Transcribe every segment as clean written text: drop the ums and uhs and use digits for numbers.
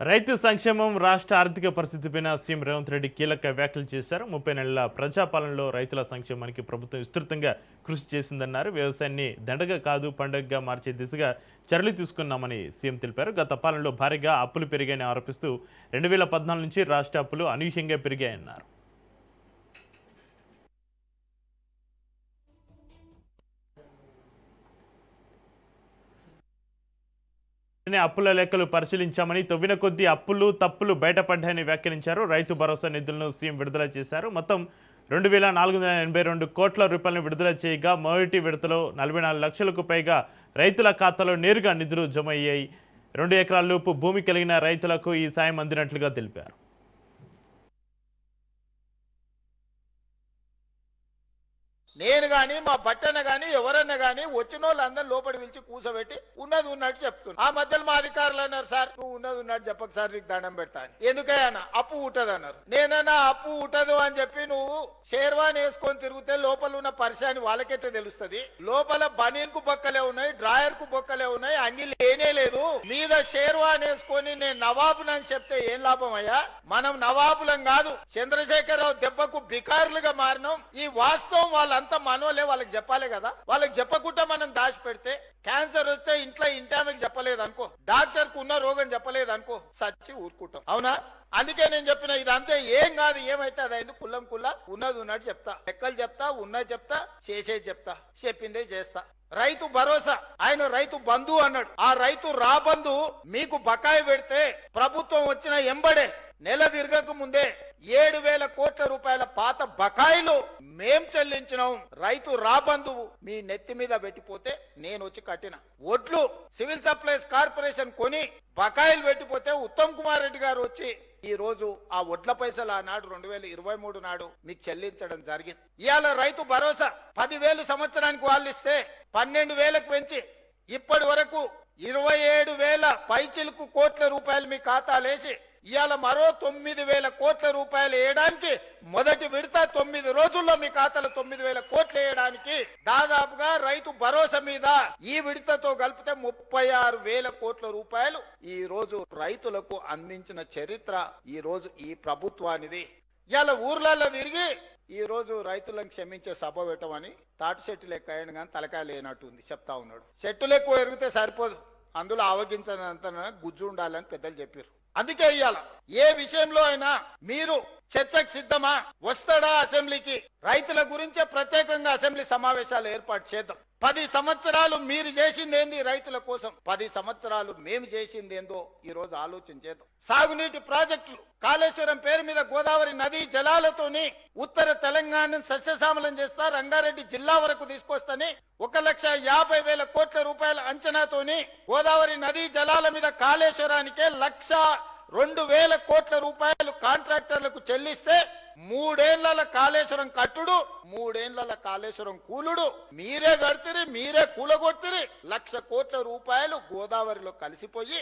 రైతు సంక్షేమం రాష్ట్ర ఆర్థిక పరిస్థితిపైన సీఎం రేవంత్ రెడ్డి కీలక వ్యాఖ్యలు చేశారు. 30 నెలల ప్రజాపాలనలో రైతుల సంక్షేమానికి ప్రభుత్వం విస్తృతంగా కృషి చేసిందన్నారు. వ్యవసాయాన్ని దండగ కాదు పండుగగా మార్చే దిశగా చర్యలు తీసుకున్నామని సీఎం తెలిపారు. గత పాలనలో భారీగా అప్పులు పెరిగాయని ఆరోపిస్తూ 2014 నుంచి రాష్ట్ర అప్పులు అనూహ్యంగా పెరిగాయన్నారు. అప్పుల లెక్కలు పరిశీలించామని, తవ్విన కొద్దీ అప్పులు తప్పులు బయటపడ్డాయని వ్యాఖ్యానించారు. రైతు భరోసా నిధులను సీఎం విడుదల చేశారు. మొత్తం 2,482 కోట్ల రూపాయలను విడుదల చేయగా మొదటి విడతలో 44 లక్షలకు పైగా రైతుల ఖాతాలో నేరుగా నిధులు జమ అయ్యాయి. 2 ఎకరాల లోపు భూమి కలిగిన రైతులకు ఈ సాయం అందినట్లుగా తెలిపారు. నేను కానీ మా బట్టన కానీ ఎవరన్నా కానీ వచ్చిన వాళ్ళందరూ లోపలి పిలిచి కూసబెట్టి ఉన్నది ఉన్నట్టు చెప్తున్నా. ఆ మధ్యలో మా అధికారులు అన్నారు, సార్ నువ్వు ఉన్నది ఉన్నట్టు చెప్పక సార్ నీకు దండం పెడతా అని. ఎందుకయ్యా అప్పు ఉంటది అన్నారు. నేనన్నా అప్పు ఉంటదు అని చెప్పి నువ్వు షేర్వాన్ వేసుకొని తిరిగితే లోపల ఉన్న పరిశాని వాళ్ళకెట్టే తెలుస్తుంది. లోపల బనీన్ కు బొక్కలే ఉన్నాయి, డ్రాయర్ కు బొక్కలే ఉన్నాయి, అంగి లేనే లేదు. మీద షేర్వాన్ వేసుకొని నేను నవాబునని చెప్తే ఏం లాభం అయ్యా? మనం నవాబులం కాదు, చంద్రశేఖరరావు దెబ్బకు బికారులుగా మారినాం. ఈ వాస్తవం వాళ్ళంతా మనోలే, వాళ్ళకి చెప్పాలి కదా. వాళ్ళకి చెప్పకుండా మనం దాచి పెడితే క్యాన్సర్ వస్తే ఇంటామెకి చెప్పలేదు అనుకో, డాక్టర్ కు ఉన్న రోగం చెప్పలేదు అనుకో, సచ్చి ఊరుకుంటాం. అవునా? అందుకే నేను చెప్పిన ఇదంతే ఏం కాదు, ఏమైతే అదైంది కుల్లం కుల్లా ఉన్నది ఉన్నట్టు చెప్తా, లెక్కలు చెప్తా, ఉన్నది చెప్తా, చేసేది చెప్తా, చెప్పిందే చేస్తా. రైతు భరోసా ఆయన రైతు బంధు అన్నాడు. ఆ రైతు రాబంధు మీకు బకాయి పెడితే ప్రభుత్వం వచ్చిన ఎంబడే నెల తిరగక ముందే 7,000 కోట్ల రూపాయల పాత బకాయిలు మేం చెల్లించినాం. రైతు రాబంధువు మీ నెత్తి మీద పెట్టిపోతే నేను వచ్చి కట్టిన ఒడ్లు సివిల్ సప్లైస్ కార్పొరేషన్ కొని బకాయిలు పెట్టిపోతే ఉత్తమ్ కుమార్ రెడ్డి గారు వచ్చి ఈ రోజు ఆ ఒడ్ల పైసలు ఆనాడు 2023 నాడు మీకు చెల్లించడం జరిగింది. ఇవాళ రైతు భరోసా 10,000 సంవత్సరానికి వాళ్ళు ఇస్తే 12,000కు పెంచి ఇప్పటి వరకు 27,000 పైచిలకు కోట్ల రూపాయలు మీ ఖాతాలేసి ఇవాళ మరో 9,000 కోట్ల రూపాయలు వేయడానికి మొదటి విడత 9 రోజుల్లో మీ ఖాతాలో 9,000 కోట్లు వేయడానికి దాదాపుగా రైతు భరోసా మీద ఈ విడతతో కలిపితే 36,000 కోట్ల రూపాయలు ఈ రోజు రైతులకు అందించిన చరిత్ర ఈ రోజు ఈ ప్రభుత్వానిది. ఇవాళ ఊర్లలో తిరిగి ఈ రోజు రైతులను క్షమించే సభ పెట్టమని తాటి చెట్టు లెక్క అయిన కానీ తలకాయ లేనట్టుంది చెప్తా ఉన్నాడు. చెట్టు లెక్క ఎరిగితే సరిపోదు, అందులో ఆవగించినంత గుజ్జు ఉండాలని పెద్దలు చెప్పారు. అందుకే ఇయ్యాల ఏ విషయంలో అయినా మీరు చర్చకు సిద్ధమా, వస్తాడా అసెంబ్లీకి? రైతుల గురించే ప్రత్యేకంగా అసెంబ్లీ సమావేశాలు ఏర్పాటు చేద్దాం. 10 సంవత్సరాలు మీరు చేసింది ఏంది రైతుల కోసం, 10 సంవత్సరాలు మేము చేసింది ఏందో ఈ రోజు ఆలోచన చేద్దాం. సాగునీటి ప్రాజెక్టులు కాళేశ్వరం పేరు మీద గోదావరి నదీ జలాలతోని ఉత్తర తెలంగాణను సస్యశ్యామలం చేస్తా, రంగారెడ్డి జిల్లా వరకు తీసుకొస్తని 1,50,000 కోట్ల రూపాయల అంచనాతోని గోదావరి నదీ జలాల మీద కాళేశ్వరానికే 1,02,000 కోట్ల రూపాయలు కాంట్రాక్టర్లకు చెల్లిస్తే 3 ఏళ్ల కాళేశ్వరం కట్టుడు, 3 ఏళ్ల కాళేశ్వరం కూలుడు మీరే కడుతురి, మీరే కూలగొడుతురి. 1,00,000 కోట్ల రూపాయలు గోదావరిలో కలిసిపోయి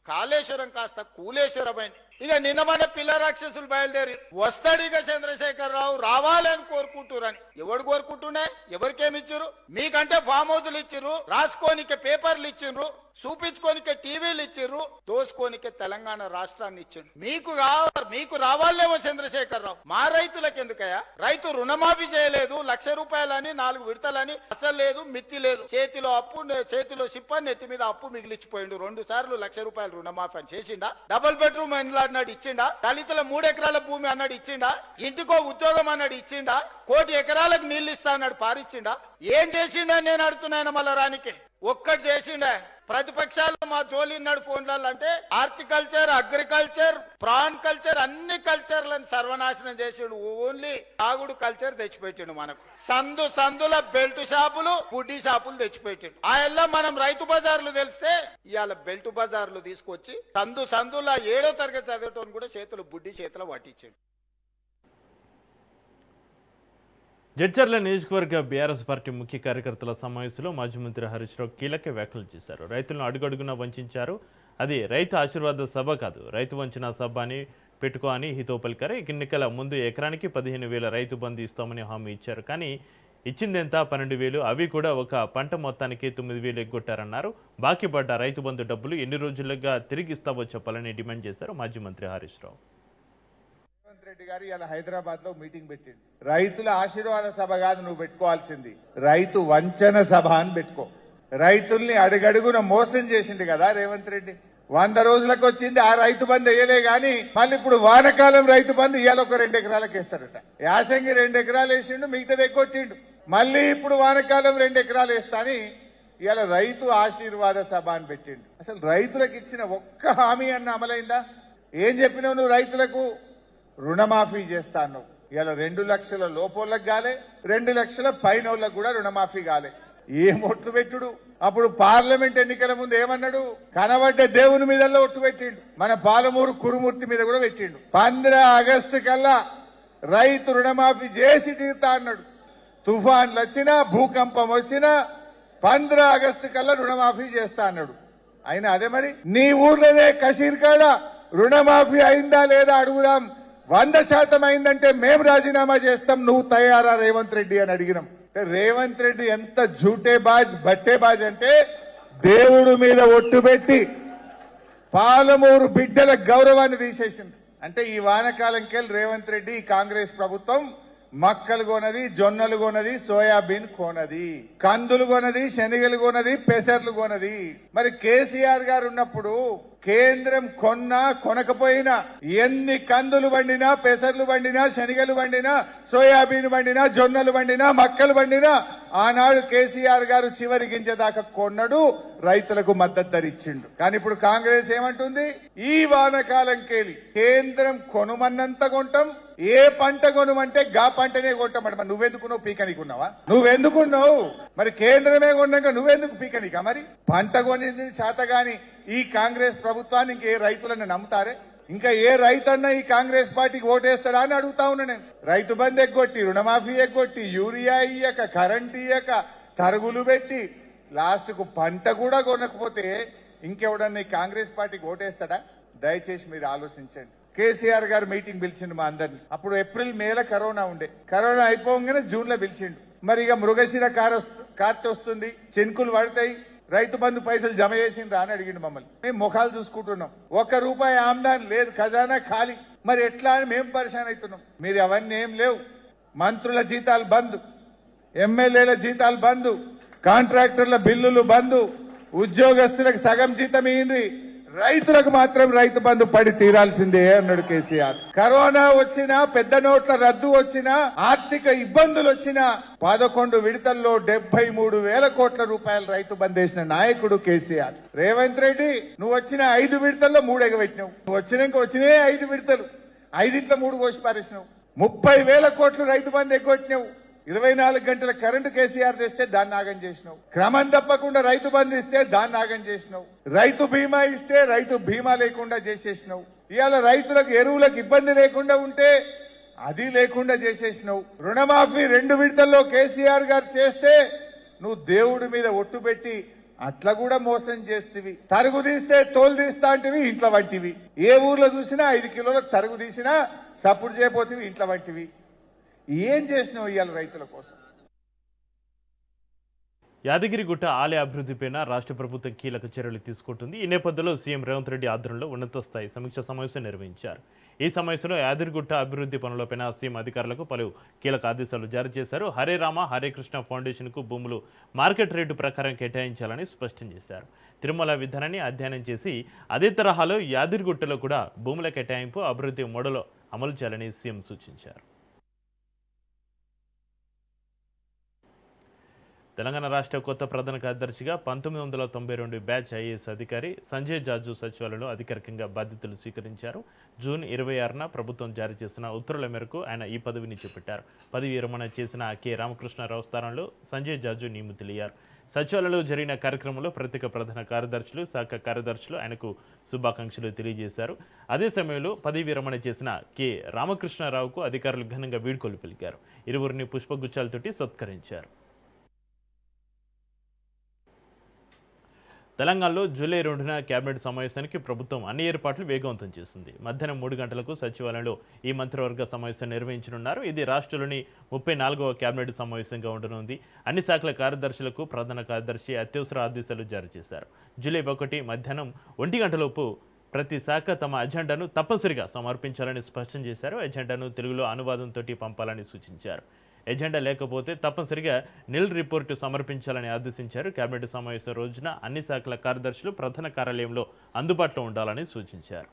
కాళేశ్వరం కాస్త కూలేశ్వరమైంది. ఇక నిన్న మన పిల్ల రాక్షసులు బయలుదేరి వస్తాడు. ఇక చంద్రశేఖరరావు రావాలని కోరుకుంటురని ఎవడు కోరుకుంటున్నా? ఎవరికేమిచ్చారు? మీకంటే ఫామ్ హౌజులు ఇచ్చిర్రు, రాసుకోనికే పేపర్లు ఇచ్చిండ్రు, చూపించుకోనికే టీవీలు ఇచ్చిర్రు, దోసుకోనికే తెలంగాణ రాష్ట్రాన్ని ఇచ్చిండ్రు. మీకు రావాలేమో చంద్రశేఖరరావు, మా రైతులకు ఎందుకయ్యా? రైతు రుణమాఫీ చేయలేదు, 1,00,000 రూపాయలని 4 విడతలని అసలు లేదు, మిత్తి లేదు. చేతిలో అప్పు, చేతిలో సిప్ప, నెత్తి మీద అప్పు మిగిలిచ్చిపోయిండు. 2 సార్లు 1,00,000 రూపాయలు రుణమాఫీ అని చేసిండా? డబుల్ బెడ్రూమ్ అన్నాడు ఇచ్చిండా? దళితుల 3 ఎకరాల భూమి అన్నాడు ఇచ్చిండా? ఇంటికో ఉద్యోగం అన్నాడు ఇచ్చిండా? 1,00,00,000 ఎకరాలకు నీళ్ళు ఇస్తా అన్నాడు పారిచ్చిండా? ఏం చేసిండా నేను అడుగుతున్నాను. మళ్ళా రానికి ఒక్కటి చేసిండా? ప్రతిపక్షాలు మా జోలిన్నాడు ఫోన్లలో అంటే హార్టికల్చర్, అగ్రికల్చర్, ప్రాన్ కల్చర్ అన్ని కల్చర్లను సర్వనాశనం చేసిండు. ఓన్లీ తాగుడు కల్చర్ తెచ్చిపెట్టిండు. మనకు సందుల బెల్ట్ షాపులు, బుడ్డి షాపులు తెచ్చిపెట్టిండు. ఆ మనం రైతు బజార్లు తెలిస్తే ఇవాళ బెల్ట్ బజార్లు తీసుకొచ్చి సందుల 7వ తరగతి చదివేటోని కూడా చేతులు బుడ్డి చేతులు పట్టించాడు. జడ్చర్ల నియోజకవర్గ బీఆర్ఎస్ పార్టీ ముఖ్య కార్యకర్తల సమావేశంలో మాజీ మంత్రి హరీష్ రావు కీలక వ్యాఖ్యలు చేశారు. రైతులను అడుగడుగున వంచారు, అది రైతు ఆశీర్వాద సభ కాదు, రైతు వంచన సభ అని పెట్టుకో అని హితవు పలికారు. ఎన్నికల ముందు ఎకరానికి 15,000 రైతు బంధు ఇస్తామని హామీ ఇచ్చారు. కానీ ఇచ్చిందెంత 12,000, అవి కూడా ఒక పంట మొత్తానికి 9,000 ఎగ్గొట్టారన్నారు. బాకీ పడ్డ రైతు బంధు డబ్బులు ఎన్ని రోజులుగా తిరిగి ఇస్తావో చెప్పాలని డిమాండ్ చేశారు మాజీ మంత్రి హరీష్ రావు. రేవంత్ రెడ్డి గారు ఇలా హైదరాబాద్ లో మీటింగ్ పెట్టిండు. రైతుల ఆశీర్వాద సభ కాదు నువ్వు పెట్టుకోవాల్సింది, రైతు వంచన సభ అని పెట్టుకో. రైతుల్ని అడుగడుగున మోసం చేసిండు కదా రేవంత్ రెడ్డి. 100 రోజులకు వచ్చింది ఆ రైతు బంధు వేయలే గాని మళ్ళీ ఇప్పుడు వానకాలం రైతు బంధు ఇవాళ ఒక 2 ఎకరాలకు వేస్తారట. యాసంగి 2 ఎకరాలు వేసిండు, మిగతాది ఎగ్గొట్టిండు. మళ్ళీ ఇప్పుడు వానకాలం 2 ఎకరాలు వేస్తా అని ఇవాళ రైతు ఆశీర్వాద సభ అని పెట్టిండు. అసలు రైతులకు ఇచ్చిన ఒక్క హామీ అన్న అమలైందా? ఏం చెప్పినావు నువ్వు? రైతులకు రుణమాఫీ చేస్తాను. ఇవాళ 2 లక్షల లోపోళ్ళకి గాలే, 2 లక్షల పైన వాళ్ళకి కూడా రుణమాఫీ కాలే. ఏం ఒట్లు పెట్టుడు? అప్పుడు పార్లమెంట్ ఎన్నికల ముందు ఏమన్నాడు? కనబడ్డ దేవుని మీద ఒట్టు పెట్టిండు. మన పాలమూరు కురుమూర్తి మీద కూడా పెట్టిండు. 15 ఆగస్టు కల్లా రైతు రుణమాఫీ చేసి తీరుతా అన్నాడు. తుఫాన్లు వచ్చినా భూకంపం వచ్చినా 15 ఆగస్టు కల్లా రుణమాఫీ చేస్తా అన్నాడు. అయినా అదే మరి నీ ఊర్లోనే కసీర్కాడ రుణమాఫీ అయిందా లేదా అడుగుదాం. 100% అయిందంటే మేము రాజీనామా చేస్తాం, నువ్వు తయారా రేవంత్ రెడ్డి అని అడిగినాం. రేవంత్ రెడ్డి ఎంత జూటే బాజ్ బట్టే బాజ్ అంటే దేవుడు మీద ఒట్టు పెట్టి పాలమూరు బిడ్డల గౌరవాన్ని తీసేసింది. అంటే ఈ వానకాలంకెళ్ళి రేవంత్ రెడ్డి ఈ కాంగ్రెస్ ప్రభుత్వం మక్కలు కొనది, జొన్నలు కొనది, సోయాబీన్ కొనది, కందులు కొనది, శనగలు కొనది, పెసర్లు కొనది. మరి కేసీఆర్ గారు ఉన్నప్పుడు కేంద్రం కొన్నా కొనకపోయినా ఎన్ని కందులు వండినా, పెసర్లు వండినా, శనగలు వండినా, సోయాబీన్ వండినా, జొన్నలు వండినా, మక్కలు వండినా ఆనాడు కేసీఆర్ గారు చివరి గింజ దాకా కొన్నాడు, రైతులకు మద్దతు ధర ఇచ్చిండు. కానీ ఇప్పుడు కాంగ్రెస్ ఏమంటుంది? ఈ వానకాలంకెళ్ళి కేంద్రం కొనుమన్నంత కొంటాం, ఏ పంట కొనుమంటే గా పంటనే కొంటామంట. మరి నువ్వెందుకున్నావు? పీకనికున్నావా? నువ్వెందుకున్నావు? మరి కేంద్రమే కొన్నాక నువ్వెందుకు పీకనికా? మరి పంట కొనింది చేతగాని ఈ కాంగ్రెస్ ప్రభుత్వాన్ని ఇంకే రైతులను నమ్ముతారే? ఇంకా ఏ రైతన్నా ఈ కాంగ్రెస్ పార్టీకి ఓటేస్తాడా అని అడుగుతా ఉన్నా నేను. రైతు బంధు ఎగ్గొట్టి, రుణమాఫీ ఎగ్గొట్టి, యూరియా ఇయ్యక, కరెంట్ ఇయ్యక, తరుగులు పెట్టి లాస్ట్ కు పంట కూడా కొనకపోతే ఇంకెవడన్నా ఈ కాంగ్రెస్ పార్టీకి ఓటేస్తాడా? దయచేసి మీరు ఆలోచించండి. కేసీఆర్ గారు మీటింగ్ పిలిచిండు మా అందరిని. అప్పుడు ఏప్రిల్ మేలో కరోనా ఉండే, కరోనా అయిపోగానే జూన్ లో పిలిచిండు. మరి ఇక మృగశిర కార్తె వస్తుంది, చెనుకులు పడతాయి, రైతు బంధు పైసలు జమ చేసిండ్రా అని అడిగిండు మమ్మల్ని. మేము ముఖాలు చూసుకుంటున్నాం, ₹1 ఆమ్దాన్ లేదు, ఖజానా ఖాళీ. మరి ఎట్లా అని మేము పరిశాన్ అవుతున్నాం. మీరు అవన్నీ ఏం లేవు. మంత్రుల జీతాలు బంద్, ఎమ్మెల్యేల జీతాలు బంద్, కాంట్రాక్టర్ల బిల్లులు బంద్, ఉద్యోగస్తులకు సగం జీతం ఇయ్యండి, రైతులకు మాత్రం రైతు బంధు పడి తీరాల్సిందే అన్నాడు కేసీఆర్. కరోనా వచ్చినా, పెద్ద నోట్ల రద్దు వచ్చినా, ఆర్థిక ఇబ్బందులు వచ్చినా 11 విడతల్లో 73,000 కోట్ల రూపాయలు రైతు బంధు వేసిన నాయకుడు కేసీఆర్. రేవంత్ రెడ్డి నువ్వు వచ్చిన 5 విడతల్లో 3 ఎగబెట్టినావు. నువ్వు వచ్చినే 5 విడతలు, 5 3 కోసి పారేసినావు. 30,000 కోట్లు రైతు బంధు ఎగ్గొట్టినావు. 24 గంటల కరెంటు కేసీఆర్ తెస్తే దాన్ని ఆగం చేసినావు. క్రమం తప్పకుండా రైతు బంధు ఇస్తే దాన్ని ఆగం చేసినావు. రైతు బీమా ఇస్తే రైతు బీమా లేకుండా చేసేసినావు. ఇవాళ రైతులకు ఎరువులకు ఇబ్బంది లేకుండా ఉంటే అది లేకుండా చేసేసినావు. రుణమాఫీ 2 విడతల్లో కేసీఆర్ గారు చేస్తే నువ్వు దేవుడి మీద ఒట్టు పెట్టి అట్లా కూడా మోసం చేస్తేవి. తరుగు తీస్తే తోలు తీస్తా అంటివి, ఇంట్లో వంటివి. ఏ ఊర్లో చూసినా 5 కిలోలకు తరుగు తీసినా సపోర్ట్ చేయబోతివి, ఇంట్లో వంటివి. ఏం చేసినావు ఇవాళ రైతుల కోసం? యాదగిరిగుట్ట ఆలయ అభివృద్ధిపైన రాష్ట్ర ప్రభుత్వం కీలక చర్యలు తీసుకుంటుంది. ఈ నేపథ్యంలో సీఎం రేవంత్ రెడ్డి ఆధ్వర్యంలో ఉన్నత స్థాయి సమీక్ష సమావేశం నిర్వహించారు. ఈ సమావేశంలో యాదగిరిగుట్ట అభివృద్ధి పనులపైన సీఎం అధికారులకు పలు కీలక ఆదేశాలు జారీ చేశారు. హరే రామ హరే కృష్ణ ఫౌండేషన్కు భూములు మార్కెట్ రేటు ప్రకారం కేటాయించాలని స్పష్టం చేశారు. తిరుమల విధానాన్ని అధ్యయనం చేసి అదే తరహాలో యాదగిరిగుట్టలో కూడా భూముల కేటాయింపు అభివృద్ధి మోడల్ అమలు చేయాలని సీఎం సూచించారు. తెలంగాణ రాష్ట్ర కొత్త ప్రధాన కార్యదర్శిగా 1992 బ్యాచ్ ఐఏఎస్ అధికారి సంజయ్ జాజు సచివాలయంలో అధికారికంగా బాధ్యతలు స్వీకరించారు. జూన్ 26న ప్రభుత్వం జారీ చేసిన ఉత్తర్వుల మేరకు ఆయన ఈ పదవిని చేపట్టారు. పదవి విరమణ చేసిన కె రామకృష్ణారావు స్థానంలో సంజయ్ జాజు నియమితులయ్యారు. సచివాలయంలో జరిగిన కార్యక్రమంలో ప్రత్యేక ప్రధాన కార్యదర్శులు, శాఖ కార్యదర్శులు ఆయనకు శుభాకాంక్షలు తెలియజేశారు. అదే సమయంలో పదవి విరమణ చేసిన కె రామకృష్ణారావుకు అధికారులు ఘనంగా వీడ్కోలు పలికారు. ఇరువురిని పుష్పగుచ్చాలతోటి సత్కరించారు. తెలంగాణలో జూలై 2న కేబినెట్ సమావేశానికి ప్రభుత్వం అన్ని ఏర్పాట్లు వేగవంతం చేసింది. మధ్యాహ్నం 3 గంటలకు సచివాలయంలో ఈ మంత్రివర్గ సమావేశం నిర్వహించనున్నారు. ఇది రాష్ట్రంలోని 34వ కేబినెట్ సమావేశంగా ఉండనుంది. అన్ని శాఖల కార్యదర్శులకు ప్రధాన కార్యదర్శి అత్యవసర ఆదేశాలు జారీ చేశారు. జూలై 1 మధ్యాహ్నం 1 గంటలోపు ప్రతి శాఖ తమ అజెండాను తప్పనిసరిగా సమర్పించాలని స్పష్టం చేశారు. ఎజెండాను తెలుగులో అనువాదంతో పంపాలని సూచించారు. ఎజెండా లేకపోతే తప్పనిసరిగా నిల్ రిపోర్టు సమర్పించాలని ఆదేశించారు. కేబినెట్ సమావేశం రోజున అన్ని శాఖల కార్యదర్శులు ప్రధాన కార్యాలయంలో అందుబాటులో ఉండాలని సూచించారు.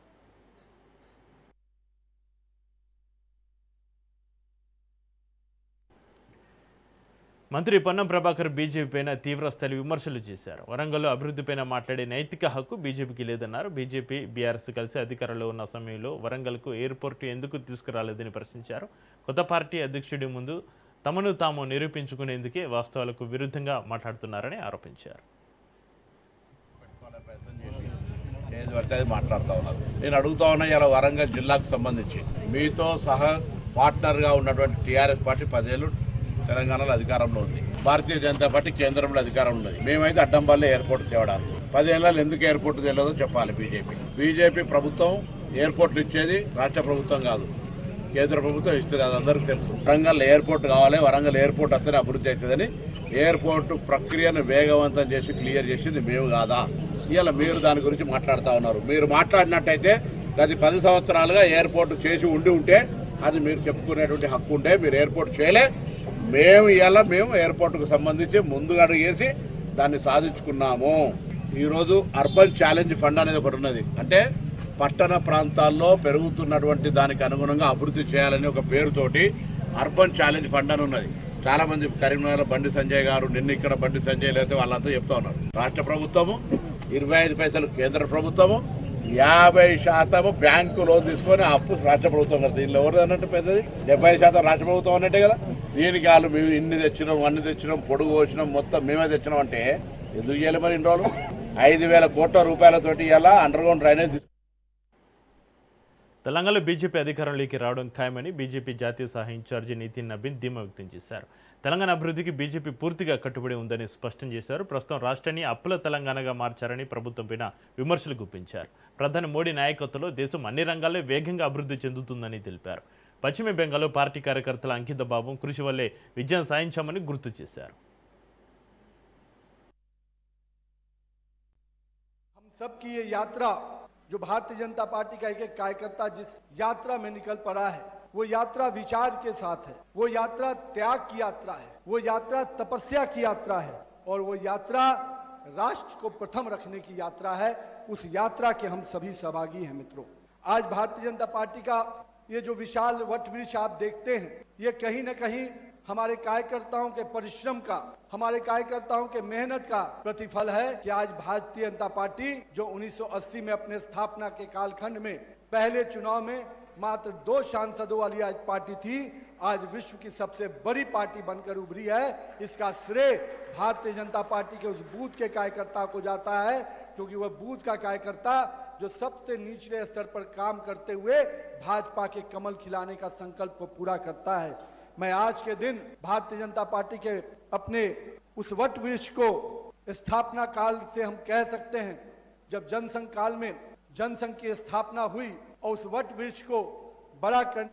మంత్రి పొన్నం ప్రభాకర్ బీజేపీ పైన తీవ్ర స్థాయి విమర్శలు చేశారు. వరంగల్లో అభివృద్ధిపైన మాట్లాడే నైతిక హక్కు బీజేపీకి లేదన్నారు. బీజేపీ బీఆర్ఎస్ కలిసి అధికారంలో ఉన్న సమయంలో వరంగల్కు ఎయిర్పోర్టు ఎందుకు తీసుకురాలేదని ప్రశ్నించారు. కొత్త పార్టీ అధ్యక్షుడి ముందు తమను తాము నిరూపించుకునేందుకే వాస్తవాలకు విరుద్ధంగా మాట్లాడుతున్నారని ఆరోపించారు. మాట్లాడుతూ ఉన్నారు. నేను అడుగుతా ఉన్నా, ఇలా వరంగల్ జిల్లాకు సంబంధించి మీతో సహా పార్ట్నర్గా ఉన్నటువంటి టీఆర్ఎస్ పార్టీ 10 ఏళ్ళు తెలంగాణలో అధికారంలో ఉంది. భారతీయ జనతా పార్టీ కేంద్రంలో అధికారం ఉన్నది. మేమైతే అడ్డంబల్లే ఎయిర్పోర్ట్ తేవడానికి 10 ఏళ్ళలో ఎందుకు ఎయిర్పోర్ట్ తెలియదో చెప్పాలి. బీజేపీ ప్రభుత్వం ఎయిర్పోర్ట్లు ఇచ్చేది రాష్ట్ర ప్రభుత్వం కాదు, కేంద్ర ప్రభుత్వం ఇస్తుంది. అది అందరికీ తెలుసు. వరంగల్ ఎయిర్పోర్ట్ కావాలి, వరంగల్ ఎయిర్పోర్ట్ వస్తేనే అభివృద్ధి అవుతుందని ఎయిర్పోర్ట్ ప్రక్రియను వేగవంతం చేసి క్లియర్ చేసింది మేము కాదా? ఇవాళ మీరు దాని గురించి మాట్లాడుతూ ఉన్నారు. మీరు మాట్లాడినట్టయితే గత 10 సంవత్సరాలుగా ఎయిర్పోర్ట్ చేసి ఉంటే అది మీరు చెప్పుకునేటువంటి హక్కు ఉంటే మీరు ఎయిర్పోర్ట్ చేయలే. మేము ఎయిర్పోర్ట్కు సంబంధించి ముందుగా వేసి దాన్ని సాధించుకున్నాము. ఈరోజు అర్బన్ ఛాలెంజ్ ఫండ్ అనేది ఒకటి ఉన్నది. అంటే పట్టణ ప్రాంతాల్లో పెరుగుతున్నటువంటి దానికి అనుగుణంగా అభివృద్ధి చేయాలని ఒక పేరుతోటి అర్బన్ ఛాలెంజ్ ఫండ్ అని ఉన్నది. చాలా మంది కరీంనగర్ బండి సంజయ్ గారు, నిన్న ఇక్కడ బండి సంజయ్ లేకపోతే వాళ్ళంతా చెప్తా ఉన్నారు. రాష్ట్ర ప్రభుత్వము 25 పైసలు, కేంద్ర ప్రభుత్వము 50% బ్యాంకు లోన్ తీసుకొని అప్పు రాష్ట్ర ప్రభుత్వం కడుతుంది. దీనిలో ఎవరు అన్నట్టు పెద్దది? 70% రాష్ట్ర ప్రభుత్వం అన్నట్టే కదా. దీనికి వాళ్ళు మేము ఇన్ని తెచ్చినాం, అన్ని తెచ్చినాం, పొడుగు వచ్చినాం, మొత్తం మేమే తెచ్చినాం అంటే ఎందుకు చేయాలి మరి? ఇన్ని రోజులు 5,000 కోట్ల రూపాయలతోటి ఇలా అండర్ గ్రౌండ్ డ్రైనేజ్. తెలంగాణలో బీజేపీ అధికారంలోకి రావడం ఖాయమని బీజేపీ జాతీయ సహాయ ఇన్ఛార్జి నితిన్ నబీన్ ధీమా వ్యక్తం చేశారు. తెలంగాణ అభివృద్ధికి బీజేపీ పూర్తిగా కట్టుబడి ఉందని స్పష్టం చేశారు. ప్రస్తుతం రాష్ట్రాన్ని అప్పుల తెలంగాణగా మార్చారని ప్రభుత్వంపైన విమర్శలు గుప్పించారు. ప్రధాని మోడీ నాయకత్వంలో దేశం అన్ని రంగాల్లో వేగంగా అభివృద్ధి చెందుతుందని తెలిపారు. పశ్చిమ బెంగాల్లో పార్టీ కార్యకర్తల అంకిత భావం, కృషి వల్లే విజయం సాధించామని గుర్తు చేశారు. जो भारतीय जनता पार्टी का एक कार्यकर्ता जिस यात्रा में निकल पड़ा है, वो यात्रा विचार के साथ है, वो यात्रा त्याग की यात्रा है, वो यात्रा तपस्या की यात्रा है और वो यात्रा राष्ट्र को प्रथम रखने की यात्रा है। उस यात्रा के हम सभी सहभागी हैं। मित्रों, आज भारतीय जनता पार्टी का ये जो विशाल वटवृक्ष आप देखते हैं, ये कहीं न कहीं हमारे कार्यकर्ताओं के परिश्रम का, हमारे कार्यकर्ताओं के मेहनत का प्रतिफल है कि आज भारतीय जनता पार्टी जो 1980 में अपने स्थापना के कालखंड में पहले चुनाव में मात्र 2 सांसदों वाली आज पार्टी थी, आज विश्व की सबसे बड़ी पार्टी बनकर उभरी है। इसका श्रेय भारतीय जनता पार्टी के उस बूथ के कार्यकर्ता को जाता है, क्योंकि वह बूथ का कार्यकर्ता जो सबसे निचले स्तर पर काम करते हुए भाजपा के कमल खिलाने का संकल्प को पूरा करता है। मैं आज के दिन भारतीय जनता पार्टी के अपने उस वट वृक्ष को स्थापना काल से हम कह सकते हैं, जब जनसंघ काल में जनसंघ की स्थापना हुई और उस वट वृक्ष को बड़ा कर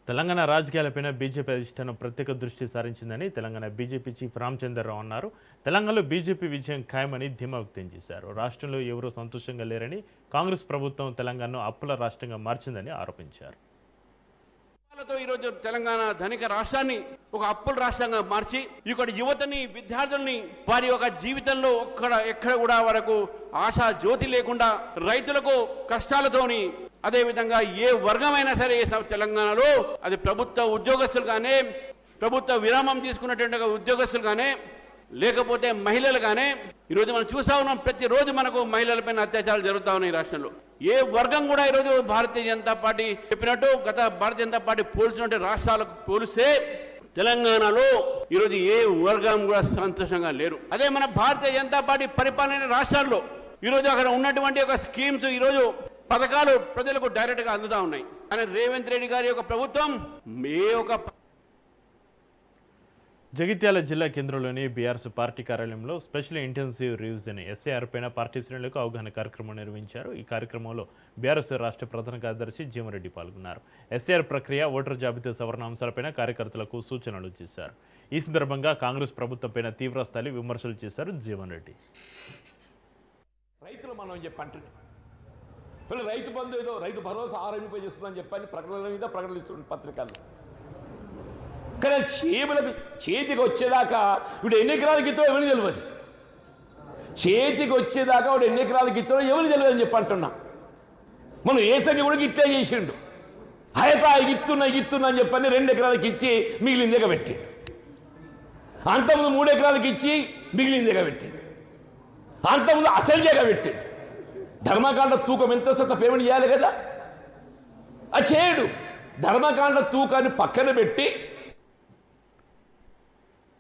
తెలంగాణ రాజకీయాలపైన బీజేపీ అధిష్టానం ప్రత్యేక దృష్టి సారించిందని తెలంగాణ బీజేపీ చీఫ్ రామచంద్రరావు అన్నారు. తెలంగాణలో బీజేపీ విజయం ఖాయమని ధీమా వ్యక్తం చేశారు. రాష్ట్రంలో ఎవరూ సంతోషంగా లేరని, కాంగ్రెస్ ప్రభుత్వం తెలంగాణను అప్పుల రాష్ట్రంగా మార్చిందని ఆరోపించారు. ఈరోజు తెలంగాణ ధనిక రాష్ట్రాన్ని ఒక అప్పుల రాష్ట్రంగా మార్చి ఇక్కడ యువతని, విద్యార్థుల్ని వారి యొక్క జీవితంలో ఎక్కడ కూడా వరకు ఆశా జ్యోతి లేకుండా రైతులకు కష్టాలతోని, అదే విధంగా ఏ వర్గమైనా సరే తెలంగాణలో అది ప్రభుత్వ ఉద్యోగస్తులు కానీ, ప్రభుత్వ విరామం తీసుకున్నటువంటి ఉద్యోగస్తులు కానీ, లేకపోతే మహిళలు కానీ, ఈరోజు మనం చూస్తా ఉన్నాం ప్రతిరోజు మనకు మహిళలపైన అత్యాచారాలు జరుగుతూ ఉన్నాయి రాష్ట్రంలో. ఏ వర్గం కూడా ఈరోజు భారతీయ జనతా పార్టీ చెప్పినట్టు గత భారతీయ జనతా పార్టీ పోల్చినట్టు రాష్ట్రాలకు పోలిస్తే తెలంగాణలో ఈరోజు ఏ వర్గం కూడా సంతోషంగా లేరు. అదే మన భారతీయ జనతా పార్టీ పరిపాలన రాష్ట్రాల్లో ఈరోజు అక్కడ ఉన్నటువంటి ఒక స్కీమ్స్, ఈరోజు పథకాలు ప్రజలకు డైరెక్ట్ గా అందుతా ఉన్నాయి. కానీ రేవంత్ రెడ్డి గారి యొక్క ప్రభుత్వం జగిత్యాల జిల్లా కేంద్రంలోని బీఆర్ఎస్ పార్టీ కార్యాలయంలో స్పెషల్ ఇంటెన్సివ్ రివ్యూస్ అని ఎస్ఐఆర్ పైన పార్టీ శ్రేణులకు అవగాహన కార్యక్రమం నిర్వహించారు. ఈ కార్యక్రమంలో బీఆర్ఎస్ రాష్ట్ర ప్రధాన కార్యదర్శి జీవన్రెడ్డి పాల్గొన్నారు. ఎస్ఐఆర్ ప్రక్రియ, ఓటర్ జాబితా సవరణ అంశాలపైన కార్యకర్తలకు సూచనలు చేశారు. ఈ సందర్భంగా కాంగ్రెస్ ప్రభుత్వంపైన తీవ్రస్థాయి విమర్శలు చేశారు జీవన్రెడ్డి. రైతులు మనం చెప్పంటున్నాం, రైతు బంధు ఏదో రైతు భరోసా ఆరంభింప చేస్తుందని చెప్పని ప్రకటనల మీద ప్రకటనిస్తున్న పత్రికలు. కానీ చేపలకు చేతికి వచ్చేదాకా ఇప్పుడు ఎన్ని ఎకరాలకి ఇస్తాడో ఎవరికి తెలియదు. చేతికి వచ్చేదాకా వాడు ఎన్ని ఎకరాలకి ఇస్తాడో ఎవరికి తెలియదు అని చెప్పి అంటున్నా. మనం ఏసంగి కూడా ఇట్లా చేసిండు. హైతా ఇస్తున్నా అని చెప్పని 2 ఎకరాలకి ఇచ్చి మిగిలిందేగా పెట్టి, అంతకుముందు 3 ఎకరాలకి ఇచ్చి మిగిలిందేగా పెట్టి, అంతకుముందు అసలుగా పెట్టి ధర్మకాండ తూకం ఎంత వస్తుందో పేమెంట్ చేయాలి కదా. అది చేయడు. ధర్మకాండ తూకాన్ని పక్కన పెట్టి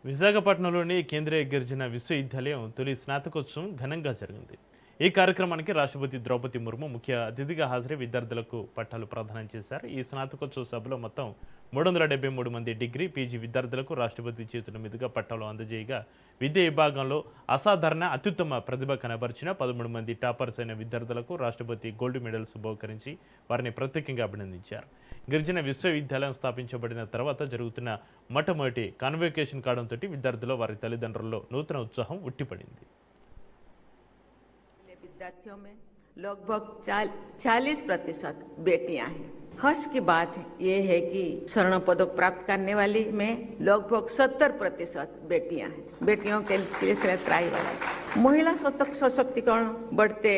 విశాఖపట్నంలోని కేంద్రీయ గిరిజన విశ్వవిద్యాలయం తొలి స్నాతకోత్సవం ఘనంగా జరిగింది. ఈ కార్యక్రమానికి రాష్ట్రపతి ద్రౌపది ముర్ము ముఖ్య అతిథిగా హాజరై విద్యార్థులకు పట్టాలు ప్రదానం చేశారు. ఈ స్నాతకోత్సవ సభలో మొత్తం 373 మంది డిగ్రీ, పీజీ విద్యార్థులకు రాష్ట్రపతి చేతుల మీదుగా పట్టాలు అందజేయగా, విద్యా విభాగంలో అసాధారణ అత్యుత్తమ ప్రతిభ కనబరిచిన 13 మంది టాపర్స్ అయిన విద్యార్థులకు రాష్ట్రపతి గోల్డ్ మెడల్స్ బహుకరించి వారిని ప్రత్యేకంగా అభినందించారు. గిరిజన విశ్వవిద్యాలయం స్థాపించబడిన తర్వాత జరుగుతున్న మొట్టమొదటి కాన్వకేషన్ కావడంతో విద్యార్థులు వారి తల్లిదండ్రుల్లో నూతన ఉత్సాహం ఉట్టిపడింది. विद्यार्थियों में लगभग 40% बेटियां हैं। हर्ष की बात ये है कि स्वर्ण पदक प्राप्त करने वाली में लगभग 70% बेटियां हैं। बेटियों के लिए ट्राई वाला महिला सशक्तिकरण बढ़ते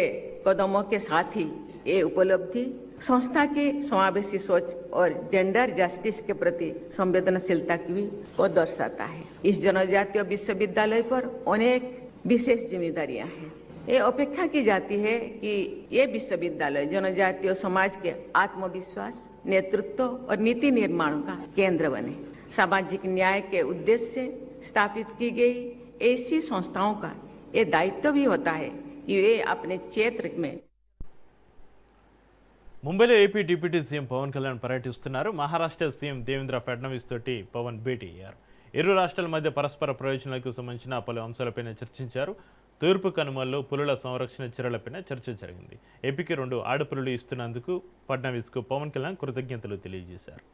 कदमों के साथ ही ये उपलब्धि संस्था की समावेशी सोच और जेंडर जस्टिस के प्रति संवेदनशीलता की को दर्शाता है। इस जनजातीय विश्वविद्यालय पर अनेक विशेष जिम्मेदारियां हैं। ये अपेक्षा की जाती है कि ये विश्वविद्यालय जनजातीय समाज के आत्मविश्वास, नेतृत्व और नीति निर्माण का केंद्र बने। सामाजिक न्याय के उद्देश्य से स्थापित की गई ऐसी संस्थाओं का ये दायित्व भी होता है कि वे अपने क्षेत्र में. ముంబైలో AP deputy CM Pawan Kalyan పర్యటిస్తున్నారు. మహారాష్ట్ర సీఎం దేవేంద్ర ఫడ్నవీస్ తోటి పవన్ భేటీ అయ్యారు. ఇరు రాష్ట్రాల మధ్య పరస్పర ప్రయోజనాలకు సంబంధించిన పలు అంశాలపైన చర్చించారు. తూర్పు కనుమల్లో పులుల సంరక్షణ చర్యలపైన చర్చ జరిగింది. ఏపీకి 2 ఆడపులులు ఇస్తున్నందుకు ఫడ్నవీస్కు పవన్ కళ్యాణ్ కృతజ్ఞతలు తెలియజేశారు.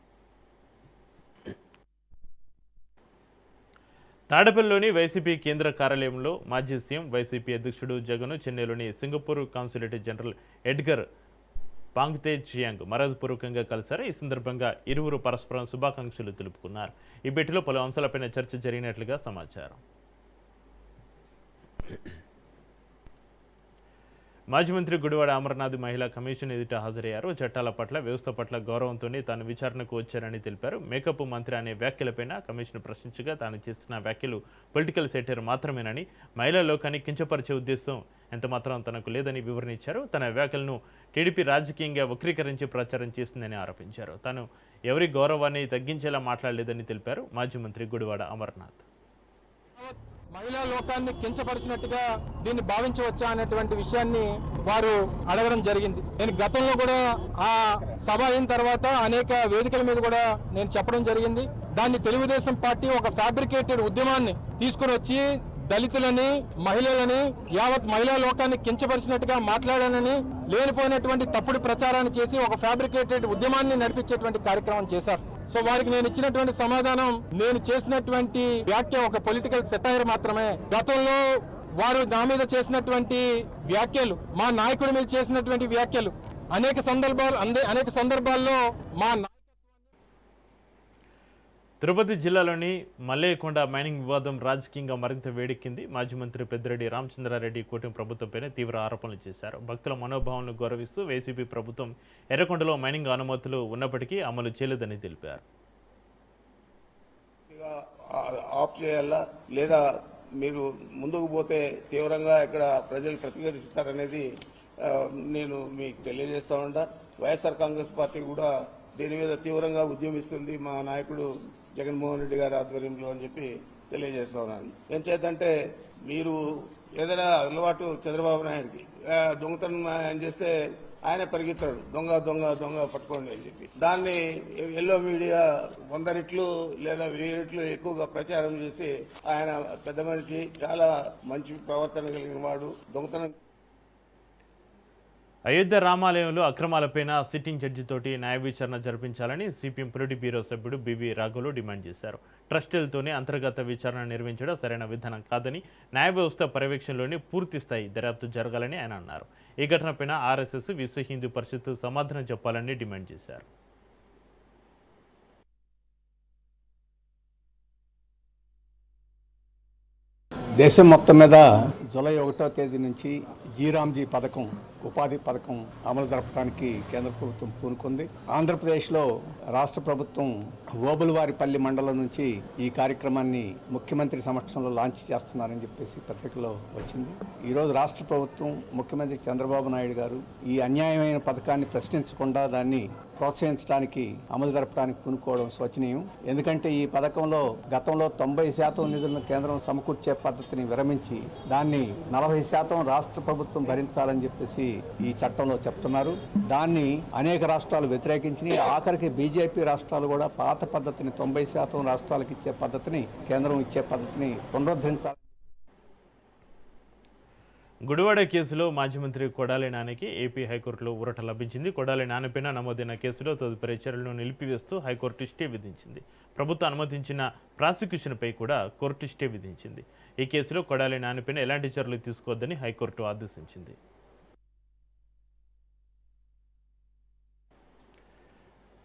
తాడేపల్లిలోని వైసీపీ కేంద్ర కార్యాలయంలో మాజీ సీఎం, వైసీపీ అధ్యక్షుడు జగన్, చెన్నైలోని Singapore consulate general Edgar Pang Tze Chiang మర్యాదపూర్వకంగా కలిశారు. ఈ సందర్భంగా ఇరువురు పరస్పరం శుభాకాంక్షలు తెలుపుకున్నారు. ఈ భేటీలో పలు అంశాలపైన చర్చ జరిగినట్లుగా సమాచారం. మాజీ మంత్రి గుడివాడ అమర్నాథ్ మహిళా కమిషన్ ఎదుట హాజరయ్యారు. చట్టాల పట్ల, వ్యవస్థ పట్ల గౌరవంతోనే తాను విచారణకు వచ్చారని తెలిపారు. మేకప్ మంత్రి అనే వ్యాఖ్యలపైన కమిషన్ ప్రశ్నించగా తాను చేసిన వ్యాఖ్యలు పొలిటికల్ సెటైర్ మాత్రమేనని, మహిళా లోకాన్ని కించపరిచే ఉద్దేశం ఎంతమాత్రం తనకు లేదని వివరణ ఇచ్చారు. తన వ్యాఖ్యలను టీడీపీ రాజకీయంగా వక్రీకరించి ప్రచారం చేసిందని ఆరోపించారు. తాను ఎవరి గౌరవాన్ని తగ్గించేలా మాట్లాడలేదని తెలిపారు మాజీ మంత్రి గుడివాడ అమర్నాథ్. మహిళా లోకాన్ని కించపరిచినట్టుగా దీన్ని భావించవచ్చా అనేటువంటి విషయాన్ని వారు అడగడం జరిగింది. నేను గతంలో కూడా ఆ సభ అయిన తర్వాత అనేక వేదికల మీద కూడా నేను చెప్పడం జరిగింది. దాన్ని తెలుగుదేశం పార్టీ ఒక ఫ్యాబ్రికేటెడ్ ఉద్యమాన్ని తీసుకుని వచ్చి దళితులని, మహిళలని, యావత్ మహిళా లోకాన్ని కించపరిచినట్టుగా మాట్లాడానని లేనిపోయినటువంటి తప్పుడు ప్రచారాన్ని చేసి ఒక ఫ్యాబ్రికేటెడ్ ఉద్యమాన్ని నడిపించేటువంటి కార్యక్రమం చేశారు. సో వారికి నేను ఇచ్చినటువంటి సమాధానం, నేను చేసినటువంటి వ్యాఖ్య ఒక పొలిటికల్ సెటైర్ మాత్రమే. గతంలో వారు నా మీద చేసినటువంటి వ్యాఖ్యలు, మా నాయకుడి మీద చేసినటువంటి వ్యాఖ్యలు అనేక సందర్భాల్లో మా తిరుపతి జిల్లాలోని మల్లేకొండ మైనింగ్ వివాదం రాజకీయంగా మరింత వేడెక్కింది. మాజీ మంత్రి పెద్దిరెడ్డి రామచంద్రారెడ్డి కూటమి ప్రభుత్వంపైన తీవ్ర ఆరోపణలు చేశారు. భక్తుల మనోభావాలను గౌరవిస్తూ వైసీపీ ప్రభుత్వం ఎర్రకొండలో మైనింగ్ అనుమతులు ఉన్నప్పటికీ అమలు చేయలేదని తెలిపారు. ఆఫ్ చేయాలా లేదా మీరు ముందుకు పోతే తీవ్రంగా ఇక్కడ ప్రజలు ప్రతిఘటిస్తారనేది నేను మీకు తెలియజేస్తా ఉంటా. వైఎస్ఆర్ కాంగ్రెస్ పార్టీ కూడా దీని మీద తీవ్రంగా ఉద్యమిస్తుంది మా నాయకుడు జగన్మోహన్ రెడ్డి గారి ఆధ్వర్యంలో అని చెప్పి తెలియజేస్తా ఉన్నాను. ఏం చేద్దంటే, మీరు ఏదైనా అలవాటు చంద్రబాబు నాయుడికి దొంగతనం ఆయన చేస్తే ఆయన పరిగెత్తాడు, దొంగ దొంగ దొంగ పట్టుకోండి అని చెప్పి. దాన్ని ఎల్లో మీడియా 100 రెట్లు లేదా 1000 రెట్లు ఎక్కువగా ప్రచారం చేసి ఆయన పెద్ద మనిషి, చాలా మంచి ప్రవర్తన కలిగిన వాడు, దొంగతనం. అయోధ్య రామాలయంలో అక్రమాలపైన సిట్టింగ్ జడ్జితోటి న్యాయ విచారణ జరిపించాలని సిపిఎం పొలిట్ బ్యూరో సభ్యుడు బివి రాఘవులు డిమాండ్ చేశారు. ట్రస్టులతోనే అంతర్గత విచారణ నిర్వహించడం సరైన విధానం కాదని, న్యాయ వ్యవస్థ పర్యవేక్షణలోనే పూర్తి స్థాయి దర్యాప్తు జరగాలని ఆయన అన్నారు. ఈ ఘటనపైన ఆర్ఎస్ఎస్, విశ్వ హిందూ పరిషత్ సమాధానం చెప్పాలని డిమాండ్ చేశారు. దేశం మొత్తం మీద జూలై 1వ తేదీ నుంచి జీరామ్జీ పథకం, ఉపాధి పథకం అమలు జరపడానికి కేంద్ర ప్రభుత్వం పూనుకుంది. ఆంధ్రప్రదేశ్లో రాష్ట్ర ప్రభుత్వం ఓబులవారిపల్లి మండలం నుంచి ఈ కార్యక్రమాన్ని ముఖ్యమంత్రి సమక్షంలో లాంచ్ చేస్తున్నారని చెప్పేసి పత్రికలో వచ్చింది. ఈరోజు రాష్ట్ర ప్రభుత్వం, ముఖ్యమంత్రి చంద్రబాబు నాయుడు గారు ఈ అన్యాయమైన పథకాన్ని ప్రశ్నించకుండా దాన్ని ప్రోత్సహించడానికి, అమలు జరపడానికి పూనుకోవడం శోచనీయం. ఎందుకంటే ఈ పథకంలో గతంలో 90% నిధులను కేంద్రం సమకూర్చే పద్ధతిని విరమించి దాన్ని 40% రాష్ట్ర ప్రభుత్వం భరించాలని చెప్పేసి ఈ చట్టంలో చెప్తున్నారు. దాన్ని అనేక రాష్ట్రాలు వ్యతిరేకించినాయి. ఆఖరికి బీజేపీ రాష్ట్రాలు కూడా పాత పద్ధతిని, 90% రాష్ట్రాలకు ఇచ్చే పద్ధతిని, కేంద్రం ఇచ్చే పద్ధతిని పునరుద్ధరించాలి. గుడివాడ కేసులో మాజీ మంత్రి కొడాలి నానికి ఏపీ హైకోర్టులో ఊరట లభించింది. కొడాలి నానిపైన నమోదైన కేసులో తదుపరి చర్యలను నిలిపివేస్తూ హైకోర్టు స్టే విధించింది. ప్రభుత్వం అనుమతించిన ప్రాసిక్యూషన్పై కూడా కోర్టు స్టే విధించింది. ఈ కేసులో కొడాలి నానిపైన ఎలాంటి చర్యలు తీసుకోవద్దని హైకోర్టు ఆదేశించింది.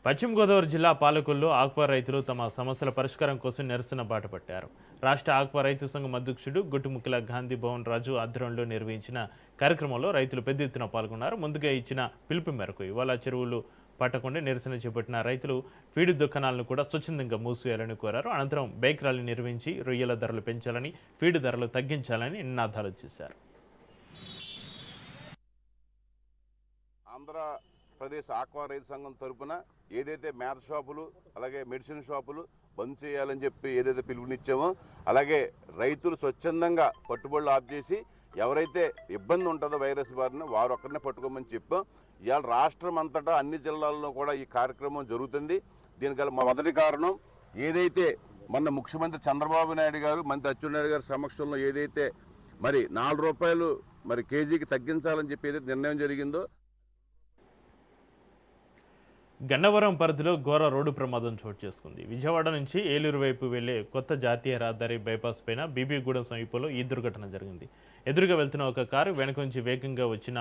పశ్చిమ గోదావరి జిల్లా పాలకొల్లులో ఆక్వా రైతులు తమ సమస్యల పరిష్కారం కోసం నిరసన బాటపట్టారు. రాష్ట్ర ఆక్వా రైతు సంఘం అధ్యక్షుడు గుట్టుముక్కల గాంధీ భవన్ రాజు ఆధ్వర్యంలో నిర్వహించిన కార్యక్రమంలో రైతులు పెద్ద ఎత్తున పాల్గొన్నారు. ముందుగా ఇచ్చిన పిలుపు మేరకు ఇవాళ చెరువులు పట్టకుండా నిరసన చేపట్టిన రైతులు ఫీడు దుకాణాలను కూడా స్వచ్ఛందంగా మూసివేయాలని కోరారు. అనంతరం బైక్ ర్యాలీ నిర్వహించి రొయ్యల ధరలు పెంచాలని, ఫీడు ధరలు తగ్గించాలని నినాదాలు చేశారు. ఆంధ్రప్రదేశ్ ఆక్వా రైతు సంఘం తరఫున ఏదైతే మేత షాపులు, అలాగే మెడిసిన్ షాపులు బంద్ చేయాలని చెప్పి ఏదైతే పిలుపునిచ్చామో, అలాగే రైతులు స్వచ్ఛందంగా పట్టుబడులు ఆఫ్ చేసి ఎవరైతే ఇబ్బంది ఉంటుందో వైరస్ బారిన వారు ఒక్కడనే పట్టుకోమని చెప్పాం. ఇవాళ రాష్ట్రం అంతటా అన్ని జిల్లాల్లో కూడా ఈ కార్యక్రమం జరుగుతుంది. దీనికి గల మొదటి కారణం ఏదైతే మొన్న ముఖ్యమంత్రి చంద్రబాబు నాయుడు గారు, మంత్రి అచ్చెన్నాయుడు గారి సమక్షంలో ఏదైతే మరి 4 రూపాయలు మరి కేజీకి తగ్గించాలని చెప్పి ఏదైతే నిర్ణయం జరిగిందో. గన్నవరం పరిధిలో ఘోర రోడ్డు ప్రమాదం చోటు చేసుకుంది. విజయవాడ నుంచి ఏలూరు వైపు వెళ్లే కొత్త జాతీయ రహదారి బైపాస్ పైన బీబీగూడెం సమీపంలో ఈ దుర్ఘటన జరిగింది. ఎదురుగా వెళ్తున్న ఒక కారు వెనుక నుంచి వేగంగా వచ్చిన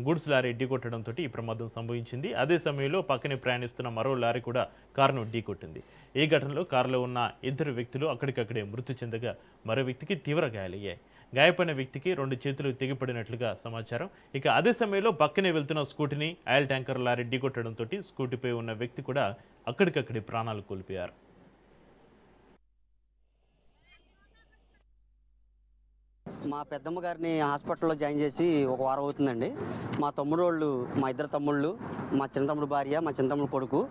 గూడ్స్ లారీ ఢీకొట్టడంతో ఈ ప్రమాదం సంభవించింది. అదే సమయంలో పక్కనే ప్రయాణిస్తున్న మరో లారీ కూడా కారును ఢీకొట్టింది. ఈ ఘటనలో కారులో ఉన్న 2 వ్యక్తులు అక్కడికక్కడే మృతి చెందగా మరో వ్యక్తికి తీవ్ర గాయాలయ్యాయి. గాయపడిన వ్యక్తికి 2 చేతులు తెగిపడినట్లుగా సమాచారం. ఇక అదే సమయంలో పక్కనే వెళ్తున్న స్కూటీని ఆయిల్ ట్యాంకర్ లారీ ఢీకొట్టడంతో స్కూటీపై ఉన్న వ్యక్తి కూడా అక్కడికక్కడే ప్రాణాలు కోల్పోయారు. మా పెద్దమ్మ గారిని హాస్పిటల్లో జాయిన్ చేసి 1 వారం అవుతుందండి. మా తమ్ముడు వాళ్ళు, మా 2 తమ్ముళ్ళు, మా చిన్న తమ్ముడు భార్య, మా చిన్న తమ్ముడు కొడుకు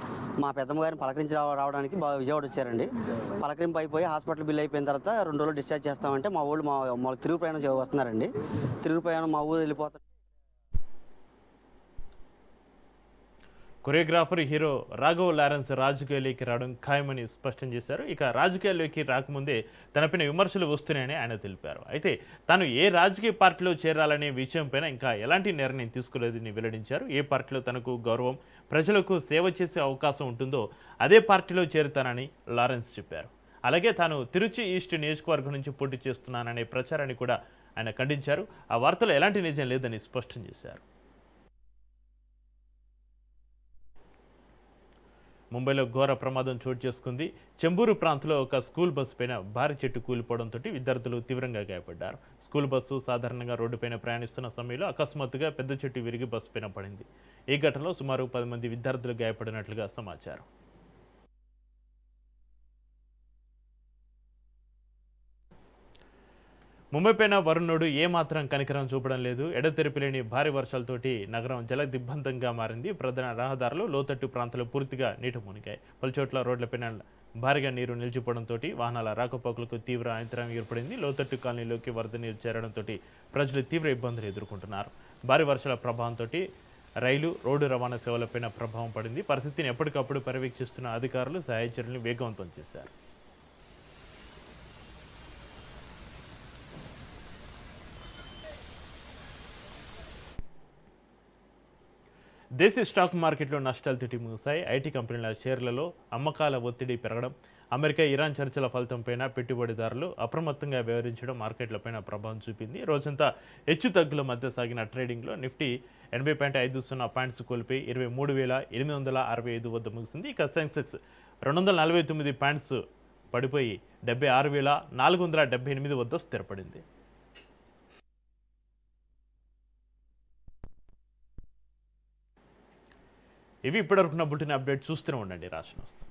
మా పెద్దమ్మ గారిని పలకరించి రావడానికి విజయవాడ వచ్చారండి. పలకరింపు అయిపోయి హాస్పిటల్ బిల్ అయిపోయిన తర్వాత 2 రోజులు డిశ్చార్జ్ చేస్తామంటే మా ఊళ్ళు మా తిరుగు ప్రయాణం వస్తున్నారండి. తిరుగు ప్రయాణం మా ఊరు వెళ్ళిపోతారు. కొరియోగ్రాఫర్ హీరో రాఘవ్ లారెన్స్ రాజకీయాల్లోకి రావడం ఖాయమని స్పష్టం చేశారు. ఇక రాజకీయాల్లోకి రాకముందే తనపైన విమర్శలు వస్తున్నాయని ఆయన తెలిపారు. అయితే తాను ఏ రాజకీయ పార్టీలో చేరాలనే విషయంపైన ఇంకా ఎలాంటి నిర్ణయం తీసుకోలేదని వెల్లడించారు. ఏ పార్టీలో తనకు గౌరవం, ప్రజలకు సేవ చేసే అవకాశం ఉంటుందో అదే పార్టీలో చేరుతానని లారెన్స్ చెప్పారు. అలాగే తాను తిరుచి ఈస్ట్ నియోజకవర్గం నుంచి పోటీ చేస్తున్నాననే ప్రచారాన్ని కూడా ఆయన ఖండించారు. ఆ వార్తలో ఎలాంటి నిజం లేదని స్పష్టం చేశారు. ముంబైలో ఘోర ప్రమాదం చోటు చేసుకుంది. చెంబూరు ప్రాంతంలో ఒక స్కూల్ బస్సు పైన భారీ చెట్టు కూలిపోవడంతో విద్యార్థులు తీవ్రంగా గాయపడ్డారు. స్కూల్ బస్సు సాధారణంగా రోడ్డుపైన ప్రయాణిస్తున్న సమయంలో అకస్మాత్తుగా పెద్ద చెట్టు విరిగి బస్సు పైన పడింది. ఈ ఘటనలో సుమారు 10 మంది విద్యార్థులు గాయపడినట్లుగా సమాచారం. ముంబై పైన వరుణుడు ఏమాత్రం కనికరం చూపడం లేదు. ఎడతెరిపిలేని భారీ వర్షాలతోటి నగరం జలదిగ్బంధంగా మారింది. ప్రధాన రహదారులు, లోతట్టు ప్రాంతాలు పూర్తిగా నీట మునిగాయి. పలుచోట్ల రోడ్లపైన భారీగా నీరు నిలిచిపోవడంతో వాహనాల రాకపోకలకు తీవ్ర అంతరాయం ఏర్పడింది. లోతట్టు కాలనీలోకి వరద నీరు చేరడంతో ప్రజలు తీవ్ర ఇబ్బందులు ఎదుర్కొంటున్నారు. భారీ వర్షాల ప్రభావంతో రైలు, రోడ్డు రవాణా సేవలపైన ప్రభావం పడింది. పరిస్థితిని ఎప్పటికప్పుడు పర్యవేక్షిస్తున్న అధికారులు సహాయ చర్యలను వేగవంతం చేశారు. దేశీ స్టాక్ మార్కెట్లో నష్టాలు తిట్టిమూసాయి. ఐటీ కంపెనీల షేర్లలో అమ్మకాల ఒత్తిడి పెరగడం, అమెరికా ఇరాన్ చర్చల ఫలితంపైన పెట్టుబడిదారులు అప్రమత్తంగా వ్యవహరించడం మార్కెట్లపైన ప్రభావం చూపింది. రోజంతా హెచ్చుతగ్గుల మధ్య సాగిన ట్రేడింగ్లో నిఫ్టీ 80.50 పాయింట్స్ కోల్పోయి 23,865 వద్ద ముగిసింది. ఇక సెన్సెక్స్ 249 పాయింట్స్ పడిపోయి 76,478 వద్ద స్థిరపడింది. ఇవి ఇప్పటివరకున్న బులెటిన్ అప్డేట్. చూస్తూనే ఉండండి రాజ్ న్యూస్.